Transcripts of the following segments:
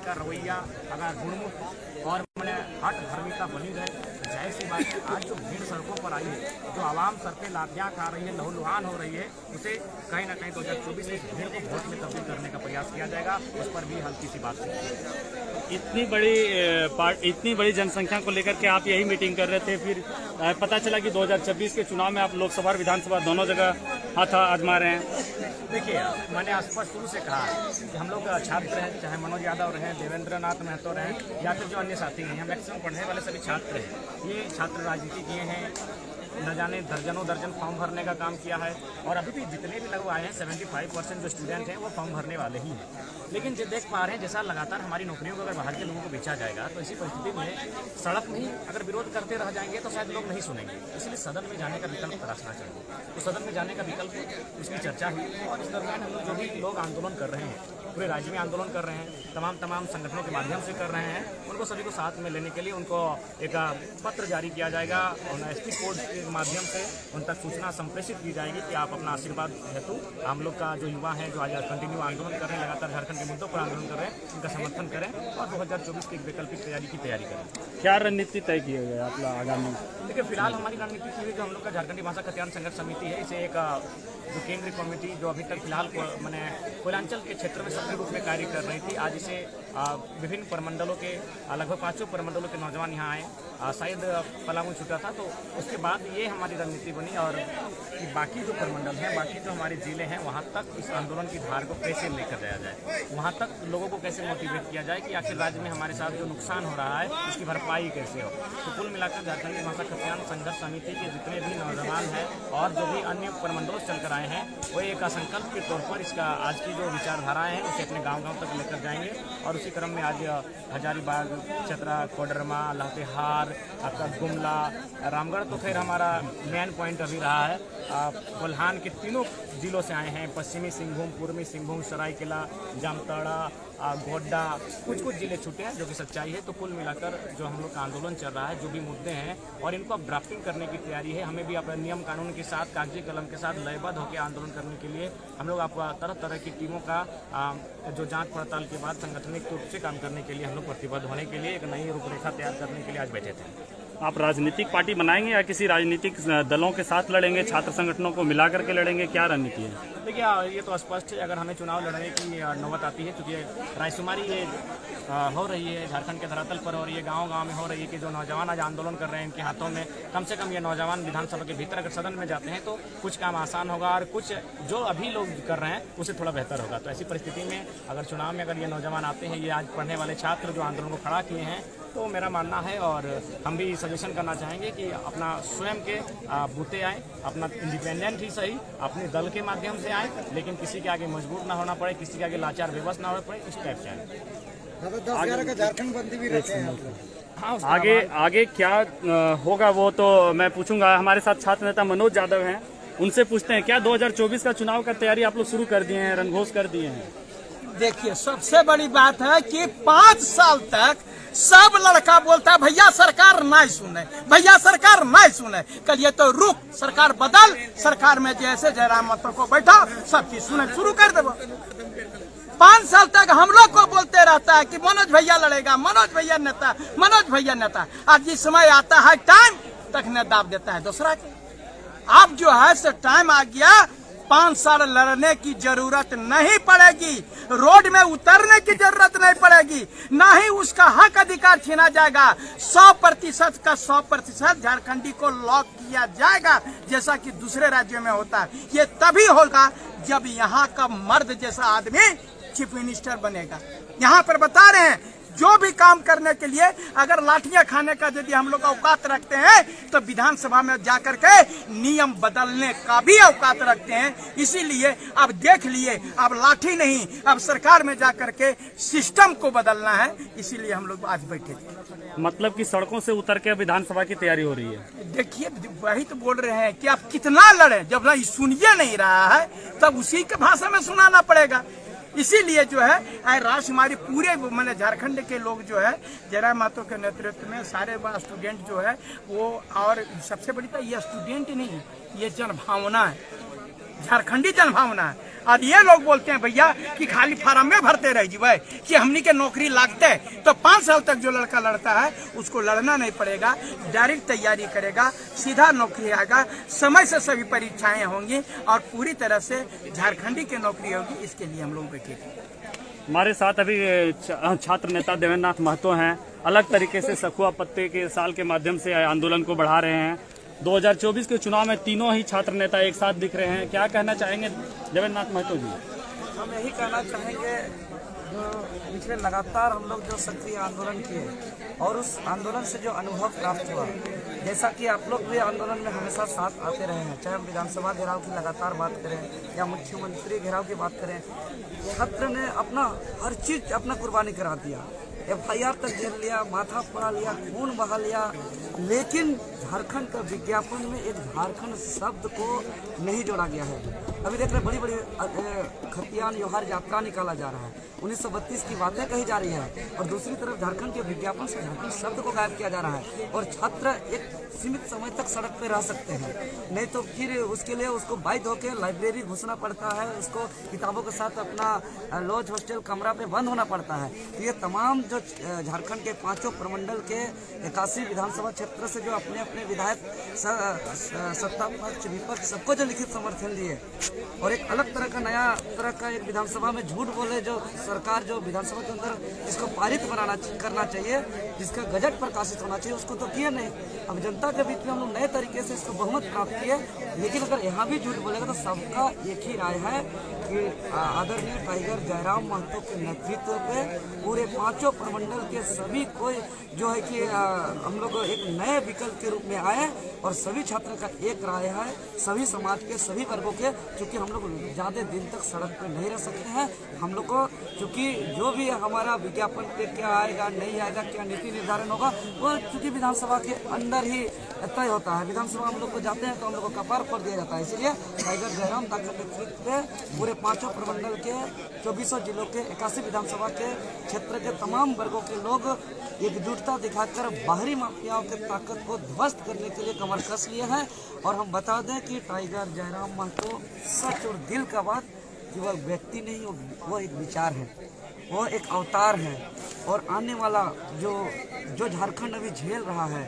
का रवैया अगर गुणमुख और मैंने हट धर्मिता बनी रहे तो जाहिर सी बात है आज जो भीड़ सड़कों पर आई है, जो आवाम सर पे लाठियां खा रही है, लहूलुहान हो रही है, उसे कहीं ना कहीं 2024 में भीड़ को वोट में तब्दील करने का प्रयास किया जाएगा। उस पर भी हल्की सी बात इतनी बड़ी जनसंख्या को लेकर के आप यही मीटिंग कर रहे थे, फिर पता चला कि 2026 के चुनाव में आप लोकसभा और विधानसभा दोनों जगह हाथ आजमा रहे हैं। देखिए, मैंने स्पष्ट शुरू से कहा कि हम लोग छात्र हैं, चाहे मनोज यादव रहें, देवेंद्र नाथ महतो रहें या फिर जो अन्य साथी हैं, मैक्सिमम पढ़ने वाले सभी छात्र हैं। ये छात्र राजनीति किए हैं, न जाने दर्जनों दर्जन फॉर्म भरने का काम किया है और अभी भी जितने भी लोग आए हैं 75% जो स्टूडेंट हैं वो फॉर्म भरने वाले ही हैं। लेकिन जो देख पा रहे हैं जैसा लगातार हमारी नौकरियों को अगर बाहर के लोगों को बेचा जाएगा तो इसी परिस्थिति में सड़क में ही अगर विरोध करते रह जाएंगे तो शायद लोग नहीं सुनेंगे। इसलिए सदन में जाने का विकल्प तलाशना चाहिए। तो सदन में जाने का विकल्प उसकी चर्चा हुई और इस दरमियान हम लोग जो भी लोग आंदोलन कर रहे हैं, पूरे राज्य में आंदोलन कर रहे हैं, तमाम संगठनों के माध्यम से कर रहे हैं, उनको सभी को साथ में लेने के लिए उनको एक पत्र जारी किया जाएगा और एसपी कोड के माध्यम से उन तक सूचना संप्रेषित की जाएगी कि आप अपना आशीर्वाद हेतु हम लोग का जो युवा है जो आज कंटिन्यू आंदोलन कर रहे हैं, लगातार झारखंड के मुद्दों पर आंदोलन कर रहे हैं, उनका समर्थन करें और 2024 की वैकल्पिक तैयारी की तैयारी करें। क्या रणनीति तय की है आपका आगामी? देखिए, फिलहाल हमारी रणनीति की हुई जो हम लोग का झारखंडी भाषा कल्याण संघर्ष समिति है, इसे एक जो केंद्रीय कमेटी जो अभी तक फिलहाल मैंने कोयलांचल के क्षेत्र में सक्रिय रूप में कार्य कर रही थी, आज इसे विभिन्न प्रमंडलों के लगभग 5 प्रमंडलों के नौजवान यहाँ आए, शायद पलामू छूटा था, तो उसके बाद ये हमारी रणनीति बनी और कि बाकी जो प्रमंडल हैं, बाकी जो हमारे जिले हैं, वहाँ तक इस आंदोलन की धार को कैसे लेकर जाया जाए, वहाँ तक लोगों को कैसे मोटिवेट किया जाए कि आखिर राज्य में हमारे साथ जो नुकसान हो रहा है उसकी भरपाई कैसे हो। तो कुल मिलाकर झारखंडी भाषा कल्याण संघर्ष समिति के जितने भी नौजवान हैं और जो भी अन्य प्रमंडलों से चलकर आए हैं, वो एक संकल्प के तौर पर इसका आज की जो विचारधाराएं हैं उसे अपने गाँव तक लेकर जाएंगे और उसी क्रम में आज हजारीबाग, चतरा, कोडरमा, लातेहार, आपका गुमला, रामगढ़ तो खैर हमारा मेन पॉइंट अभी रहा है। कोल्हान के तीनों जिलों से आए हैं, पश्चिमी सिंहभूम, पूर्वी सिंहभूम, सरायकेला, जामताड़ा, गोड्डा, कुछ जिले छूटे हैं जो कि सच्चाई है। तो कुल मिलाकर जो हम लोग का आंदोलन चल रहा है, जो भी मुद्दे हैं और इनको अब ड्राफ्टिंग करने की तैयारी है, हमें भी अपने नियम कानून के साथ, कागजी कलम के साथ लयबद्ध होकर आंदोलन करने के लिए हम लोग आप तरह तरह की टीमों का जो जांच पड़ताल के बाद संगठनिक रूप से काम करने के लिए हम लोग प्रतिबद्ध होने के लिए एक नई रूपरेखा तैयार करने के लिए आज बैठे थे। आप राजनीतिक पार्टी बनाएंगे या किसी राजनीतिक दलों के साथ लड़ेंगे, छात्र संगठनों को मिला करके लड़ेंगे, क्या रणनीति है? देखिए, ये तो स्पष्ट है, अगर हमें चुनाव लड़ने की नौबत आती है, क्योंकि रायशुमारी ये हो रही है झारखंड के धरातल पर और ये गांव-गांव में हो रही है कि जो नौजवान आज आंदोलन कर रहे हैं, इनके हाथों में कम से कम ये नौजवान विधानसभा के भीतर अगर सदन में जाते हैं तो कुछ काम आसान होगा और कुछ जो अभी लोग कर रहे हैं उससे थोड़ा बेहतर होगा। तो ऐसी परिस्थिति में अगर चुनाव में अगर ये नौजवान आते हैं, ये आज पढ़ने वाले छात्र जो आंदोलन को खड़ा किए हैं, तो मेरा मानना है और हम भी सजेशन करना चाहेंगे कि अपना स्वयं के बूते आए, अपना इंडिपेंडेंट ही सही, अपने दल के माध्यम से आए, लेकिन किसी के आगे मजबूर ना होना पड़े, किसी के आगे लाचार बेबस ना होना पड़े, इस टाइप से आए। 10-11 का झारखंड बंदी भी रहते हैं। हाँ, आगे क्या होगा वो तो मैं पूछूंगा। हमारे साथ छात्र नेता मनोज यादव हैं, उनसे पूछते हैं क्या 2024 का चुनाव का तैयारी आप लोग शुरू कर दिए हैं, रंगघोष कर दिए हैं? देखिए, सबसे बड़ी बात है कि 5 साल तक सब लड़का बोलता है भैया सरकार नहीं सुने, भैया सरकार नहीं सुने। कल ये तो रुक, सरकार बदल, सरकार में जैसे जयराम महतो को बैठा सब चीज सुने शुरू कर दे। 5 साल तक हम लोग को बोलते रहता है कि मनोज भैया लड़ेगा, मनोज भैया नेता, मनोज भैया नेता। आज जिस समय आता है टाइम तक ने दाब देता है दूसरा के। अब जो है सो टाइम आ गया, 5 साल लड़ने की जरूरत नहीं पड़ेगी, रोड में उतरने की जरूरत नहीं पड़ेगी, ना ही उसका हक अधिकार छीना जाएगा। 100% का 100% झारखंडी को लॉक किया जाएगा, जैसा कि दूसरे राज्यों में होता है। ये तभी होगा जब यहाँ का मर्द जैसा आदमी चीफ मिनिस्टर बनेगा। यहाँ पर बता रहे हैं, जो भी काम करने के लिए अगर लाठियां खाने का यदि हम लोग औकात रखते हैं तो विधानसभा में जाकर के नियम बदलने का भी औकात रखते हैं। इसीलिए अब देख लिए, अब लाठी नहीं, अब सरकार में जाकर के सिस्टम को बदलना है। इसीलिए हम लोग आज बैठे थे। मतलब कि सड़कों से उतर के विधानसभा की तैयारी हो रही है। देखिए, वही तो बोल रहे हैं कि आप कितना लड़े, जब ना सुनिए नहीं रहा है तब उसी के भाषा में सुनाना पड़ेगा। इसीलिए जो है राष्ट्र हमारे पूरे मैंने झारखंड के लोग जो है जयराम महतो के नेतृत्व में सारे स्टूडेंट जो है वो, और सबसे बड़ी बात ये स्टूडेंट नहीं, ये जनभावना है, झारखंडी जनभावना है। और ये लोग बोलते हैं भैया कि खाली फार्म में भरते रह जीवे कि हमनी के नौकरी लागते, तो 5 साल तक जो लड़का लड़ता है उसको लड़ना नहीं पड़ेगा, डायरेक्ट तैयारी करेगा, सीधा नौकरी आएगा, समय से सभी परीक्षाएं होंगी और पूरी तरह से झारखंडी की नौकरी होगी। इसके लिए हम लोग बैठे थे। हमारे साथ अभी छात्र नेता देवेंद्र नाथ महतो हैं, अलग तरीके से सखुआ पत्ते के साल के माध्यम से आंदोलन को बढ़ा रहे हैं। 2024 के चुनाव में तीनों ही छात्र नेता एक साथ दिख रहे हैं, क्या कहना चाहेंगे देवेंद्र नाथ महतो जी? हम यही कहना चाहेंगे, जो पिछले लगातार हम लोग जो सक्रिय आंदोलन किए और उस आंदोलन से जो अनुभव प्राप्त हुआ, जैसा कि आप लोग भी आंदोलन में हमेशा साथ आते रहे हैं, चाहे हम विधानसभा घेराव की लगातार बात करें या मुख्यमंत्री घेराव की बात करें, छात्र ने अपना हर चीज अपना कुर्बानी करा दिया, FIR तक झेल लिया, माथा पड़ा लिया, खून बहा लिया, लेकिन झारखंड का विज्ञापन में एक झारखंड शब्द को नहीं जोड़ा गया है। अभी देख रहे बड़ी बड़ी खतियान योहार यात्रा निकाला जा रहा है, 1932 की बातें कही जा रही है और दूसरी तरफ झारखंड के विज्ञापन से झारखंड शब्द को गायब किया जा रहा है और छात्र एक सीमित समय तक सड़क पे रह सकते हैं, नहीं तो फिर उसके लिए उसको बाध्य होकर लाइब्रेरी घुसना पड़ता है, उसको किताबों के साथ अपना लॉज हॉस्टल कमरा पे बंद होना पड़ता है। तो ये तमाम जो झारखंड के 5 प्रमंडल के 81 विधानसभा क्षेत्र से जो अपने अपने विधायक सत्ता पक्ष विपक्ष सबको जो लिखित समर्थन दिए और एक अलग तरह का नया तरह का एक विधानसभा में झूठ बोले जो सरकार जो विधानसभा के अंदर इसको पारित करना चाहिए, जिसका गजट प्रकाशित होना चाहिए, उसको तो किए नहीं। अब जनता के बीच में हम लोग नए तरीके से इसको बहुमत प्राप्त किए, लेकिन अगर यहाँ भी झूठ बोलेगा तो सबका एक ही राय है कि आदरणीय टाइगर जयराम महतो के नेतृत्व पे पूरे 5 प्रमंडल के सभी कोई जो है कि हम लोग एक नए विकल्प के रूप में आए और सभी छात्र का एक राय है, सभी समाज के सभी वर्गों के, क्योंकि हम लोग ज़्यादा दिन तक सड़क पे नहीं रह सकते हैं। हम लोग को क्योंकि जो भी हमारा विज्ञापन पे क्या आएगा नहीं आएगा, क्या नीति निर्धारण होगा, वो चूँकि विधानसभा के अंदर ही तय होता है। विधानसभा हम लोग को जाते हैं तो हम लोग को कपार फोड़ दिया जाता है। इसलिए टाइगर जयराम के नेतृत्व में पूरे 5 प्रमंडल के 24 जिलों के 81 विधानसभा के क्षेत्र के तमाम वर्गों के लोग एकजुटता दिखाकर बाहरी माफियाओं की ताकत को ध्वस्त करने के लिए कमर कस लिए हैं। और हम बता दें कि टाइगर जयराम महतो सच और दिल का बात कि वह व्यक्ति नहीं, वो एक विचार है, वो एक अवतार है। और आने वाला जो झारखंड अभी झेल रहा है,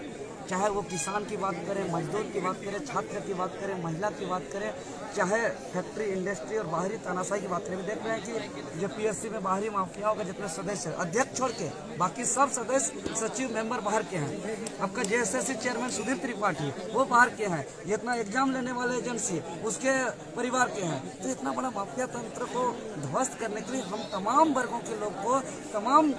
चाहे वो किसान की बात करें, मजदूर की बात करें, छात्र की बात करें, महिला की बात करें, चाहे फैक्ट्री इंडस्ट्री और बाहरी तानाशाही की बात करें, देख रहे हैं कि जो PSC में बाहरी माफियाओं के जितने सदस्य, अध्यक्ष छोड़ के बाकी सब सदस्य सचिव मेंबर बाहर के हैं। आपका JSSC चेयरमैन सुधीर त्रिपाठी वो बाहर के हैं, जितना एग्जाम लेने वाले एजेंसी उसके परिवार के हैं। तो इतना बड़ा माफिया तंत्र को ध्वस्त करने के लिए हम तमाम वर्गों के लोग को, तमाम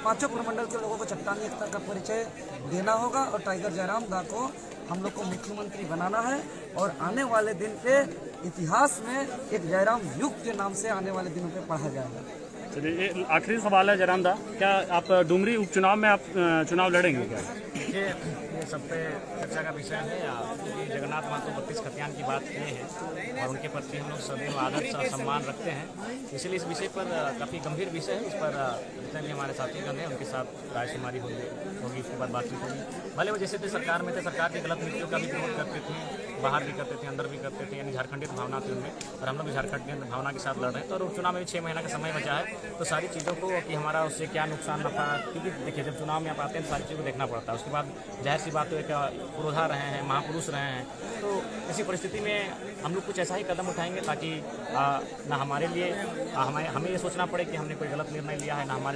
5 प्रमंडल के लोगों को चट्टानी एकता का परिचय देना होगा और टाइगर जयराम दा को हम लोग को मुख्यमंत्री बनाना है। और आने वाले दिन पे इतिहास में एक जयराम युग के नाम से आने वाले दिनों पे पढ़ा जाएगा। चलिए, आखिरी सवाल है जयराम दा, क्या आप डुमरी उपचुनाव में आप चुनाव लड़ेंगे क्या? ये सब पे चर्चा का विषय है। क्योंकि जगन्नाथ महतो 32 खतियान की बात किए हैं और उनके प्रति हम लोग सदैव आदर और सम्मान रखते हैं, इसलिए इस विषय पर काफ़ी गंभीर विषय है। इस पर जितने भी हमारे साथीगण हैं उनके साथ रायशुमारी होगी, इसके बाद बातचीत होगी। भले वो जैसे थे सरकार में थे, सरकार की गलत नीतियों का भी विरोध करते थे, बाहर भी करते थे, अंदर भी करते थे, यानी झारखंडी भावना थी उनमें, और हम लोग भी झारखंडी भावना के साथ लड़ रहे हैं। तो और उपचुनाव में भी 6 महीना का समय बचा है, तो सारी चीज़ों को कि हमारा उससे क्या नुकसान न था, क्योंकि देखिए जब चुनाव में आप आते हैं तो सारी चीज़ों को देखना पड़ता है। उसके बाद जाहिर सी बात तो एक पुरोधा रहे हैं, महापुरुष रहे हैं, तो इसी परिस्थिति में हम लोग कुछ ऐसा ही कदम उठाएंगे ताकि ना हमारे लिए हमें ये सोचना पड़े कि हमने कोई गलत निर्णय लिया है, ना हमारे